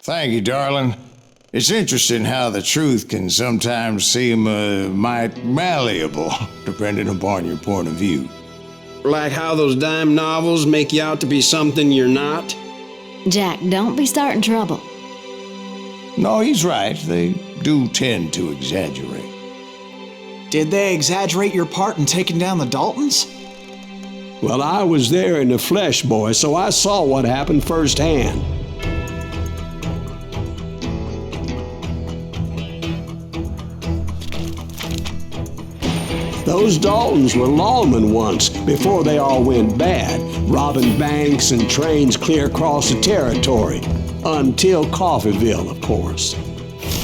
Thank you, darling. It's interesting how the truth can sometimes seem might malleable, depending upon your point of view. Like how those dime novels make you out to be something you're not? Jack, don't be starting trouble. No, he's right. They do tend to exaggerate. Did they exaggerate your part in taking down the Daltons? Well, I was there in the flesh, boy, so I saw what happened firsthand. Those Daltons were lawmen once, before they all went bad, robbing banks and trains clear across the territory. Until Coffeeville, of course.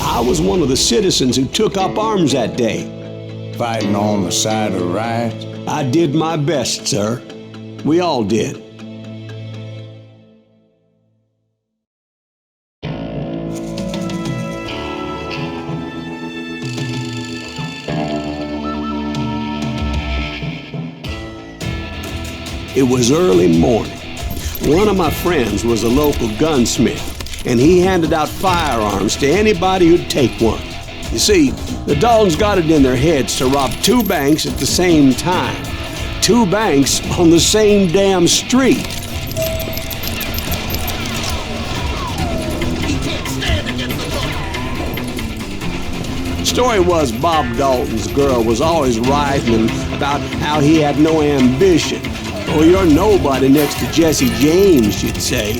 I was one of the citizens who took up arms that day. Fighting on the side of right? I did my best, sir. We all did. It was early morning. One of my friends was a local gunsmith, and he handed out firearms to anybody who'd take one. You see, the Daltons got it in their heads to rob 2 banks at the same time. 2 banks on the same damn street. The story was Bob Dalton's girl was always writing about how he had no ambition. Oh, you're nobody next to Jesse James, she'd say.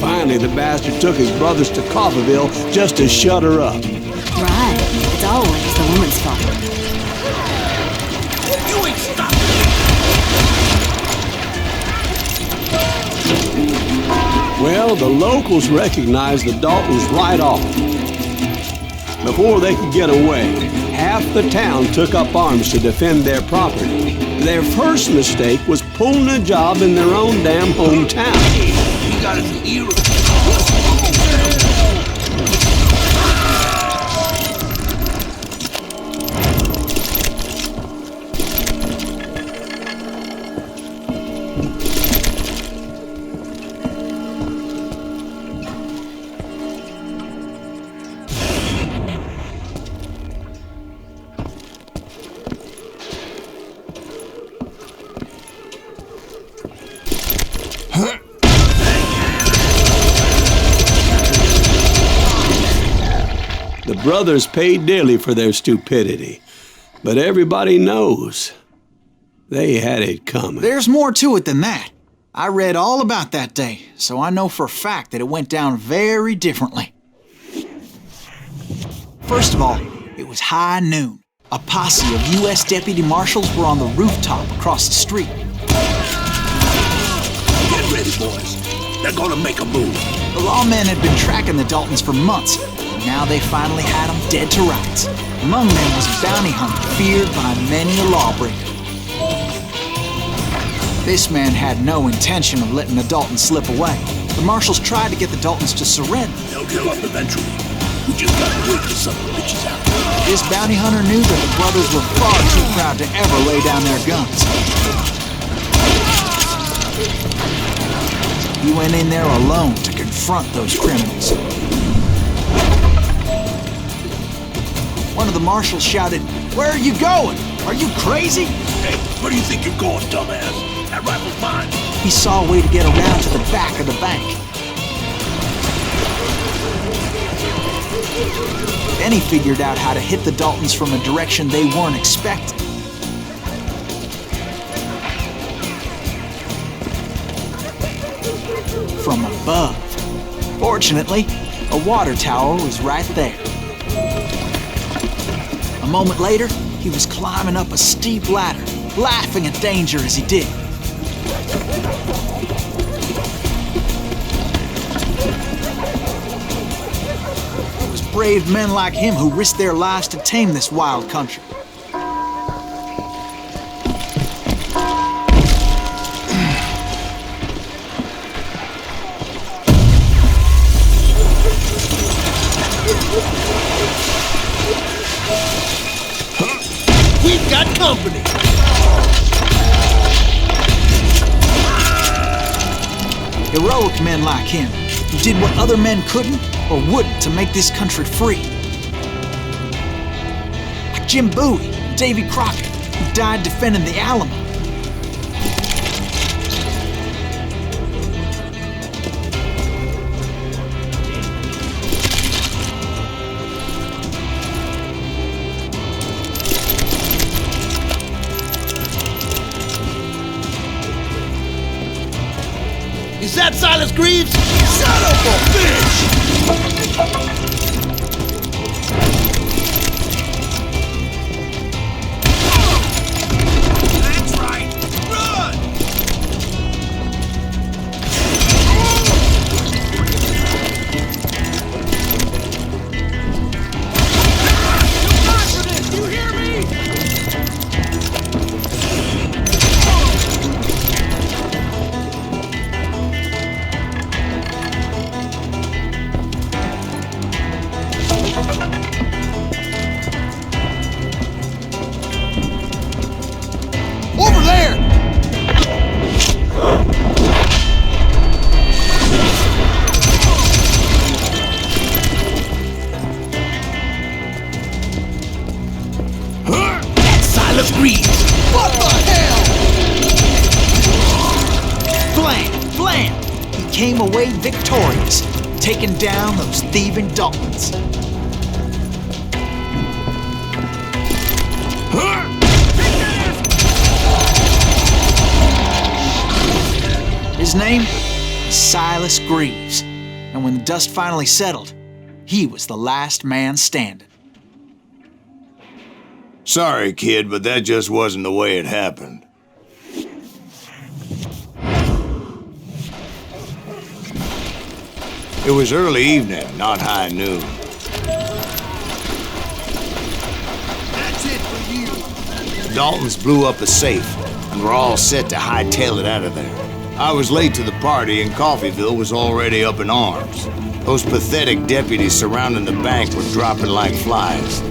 Finally, the bastard took his brothers to Coffeeville just to shut her up. Right. It's always the woman's fault. You ain't stopping. Well, the locals recognized the Daltons right off. Before they could get away, half the town took up arms to defend their property. Their first mistake was pulling a job in their own damn hometown. He got his ear. The brothers paid dearly for their stupidity, but everybody knows they had it coming. There's more to it than that. I read all about that day, so I know for a fact that it went down very differently. First of all, it was high noon. A posse of U.S. deputy marshals were on the rooftop across the street. Get ready, boys. They're gonna make a move. The lawmen had been tracking the Daltons for months, and now they finally had them dead to rights. Among them was a bounty hunter feared by many a lawbreaker. This man had no intention of letting the Daltons slip away. The marshals tried to get the Daltons to surrender. They'll give up eventually. We just gotta wait till some bitches out. This bounty hunter knew that the brothers were far too proud to ever lay down their guns. He went in there alone to confront those criminals. One of the marshals shouted, "Where are you going? Are you crazy?" Hey, where do you think you're going, dumbass? That rifle's mine. He saw a way to get around to the back of the bank. Then he figured out how to hit the Daltons from a direction they weren't expecting. From above. Fortunately, a water tower was right there. A moment later, he was climbing up a steep ladder, laughing at danger as he did. It was brave men like him who risked their lives to tame this wild country. We've got company. Heroic men like him, who did what other men couldn't or wouldn't to make this country free. Like Jim Bowie and Davy Crockett, who died defending the Alamo. Is that Silas Greaves? Son of a bitch! That's right! Run! You confident? You hear me? Over there! That's Silas Greaves! What the hell? Blam! Blam! He came away victorious, taking down those thieving Daltons. His name is Silas Greaves, and when the dust finally settled, he was the last man standing. Sorry, kid, but that just wasn't the way it happened. It was early evening, not high noon. That's it for you! Daltons blew up a safe, and were all set to hightail it out of there. I was late to the party, and Coffeyville was already up in arms. Those pathetic deputies surrounding the bank were dropping like flies.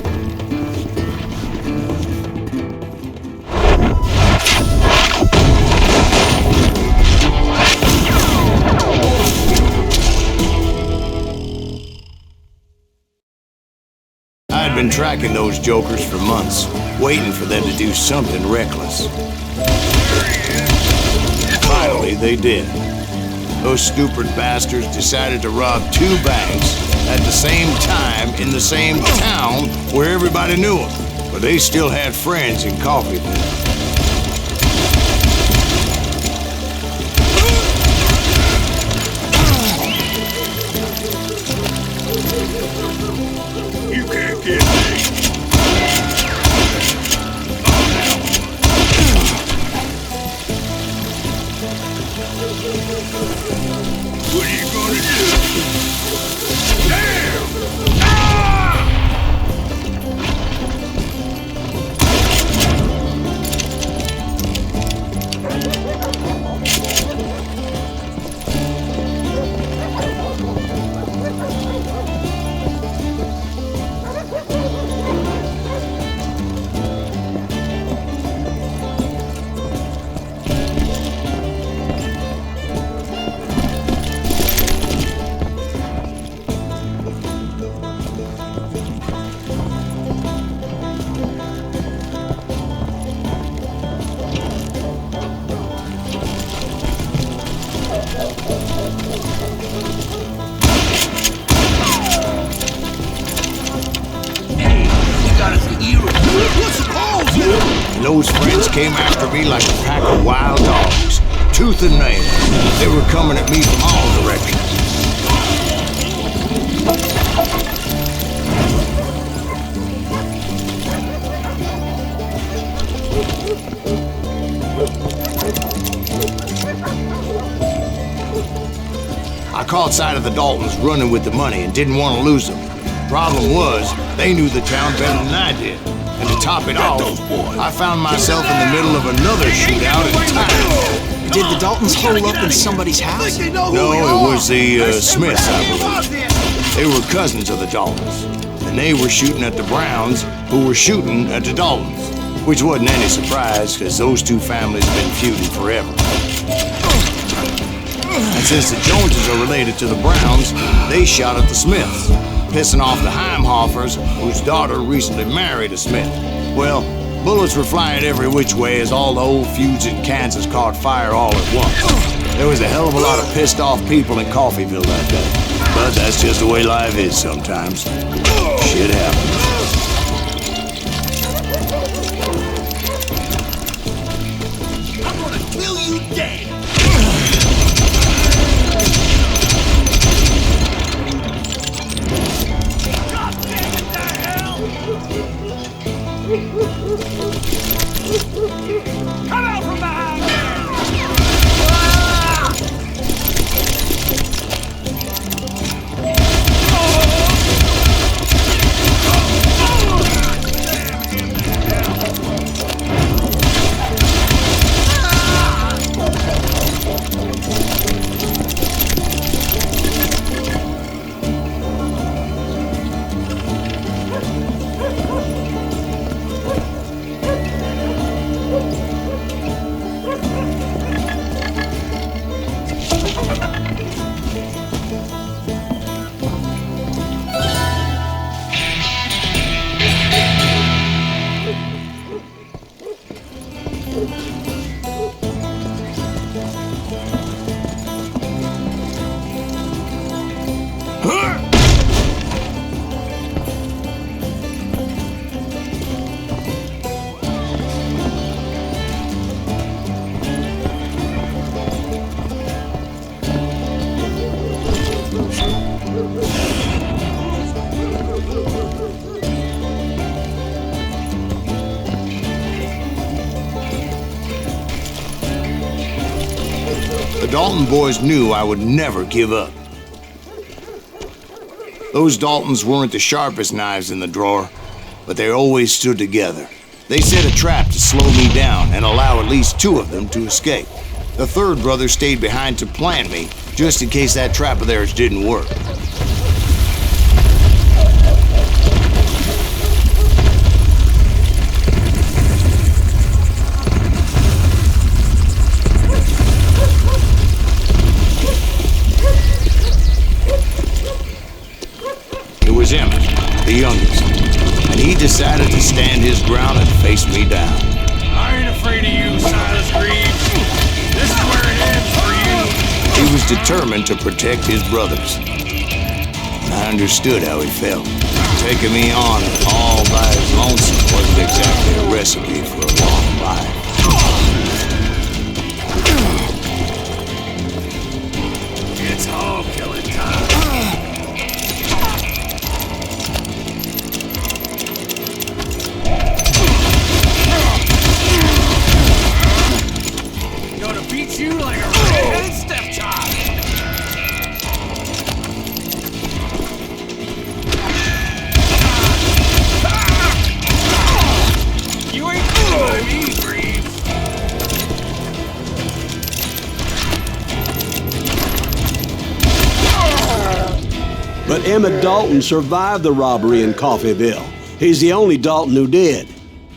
I'd been tracking those jokers for months, waiting for them to do something reckless. Finally, they did. Those stupid bastards decided to rob 2 banks at the same time in the same town where everybody knew them. But they still had friends in Coffeyville. You can't get me! What are you gonna do? Damn! Ah! Those friends came after me like a pack of wild dogs, tooth and nail. They were coming at me from all directions. I caught sight of the Daltons running with the money and didn't want to lose them. Problem was, they knew the town better than I did. And to top it off, I found myself in the middle of another shootout in town. Did the Daltons hole up in somebody's house? No, it was the Smiths, I believe. They were cousins of the Daltons. And they were shooting at the Browns, who were shooting at the Daltons. Which wasn't any surprise, because those two families have been feuding forever. And since the Joneses are related to the Browns, they shot at the Smiths, pissing off the Heimhoffers, whose daughter recently married a Smith. Well, bullets were flying every which way as all the old feuds in Kansas caught fire all at once. There was a hell of a lot of pissed off people in Coffeyville that day. But that's just the way life is sometimes. Shit happens. I'm gonna kill you dead! God damn it, the hell! Come out from behind there! The Dalton boys knew I would never give up. Those Daltons weren't the sharpest knives in the drawer, but they always stood together. They set a trap to slow me down and allow at least two of them to escape. The third brother stayed behind to plant me, just in case that trap of theirs didn't work. The youngest, and he decided to stand his ground and face me down. I ain't afraid of you, Silas Greaves. This is where it ends for you. He was determined to protect his brothers. And I understood how he felt. Taking me on all by his lonesome wasn't exactly a recipe for a long life. It's hog killing time. Beat you like a red-headed stepchild. You ain't fooling me, Greaves. But Emmett Dalton survived the robbery in Coffeyville. He's the only Dalton who did.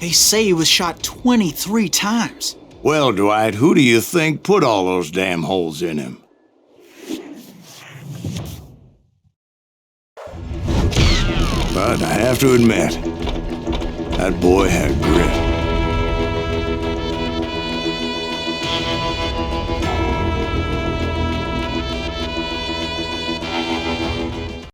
They say he was shot 23 times. Well, Dwight, who do you think put all those damn holes in him? But I have to admit, that boy had grit.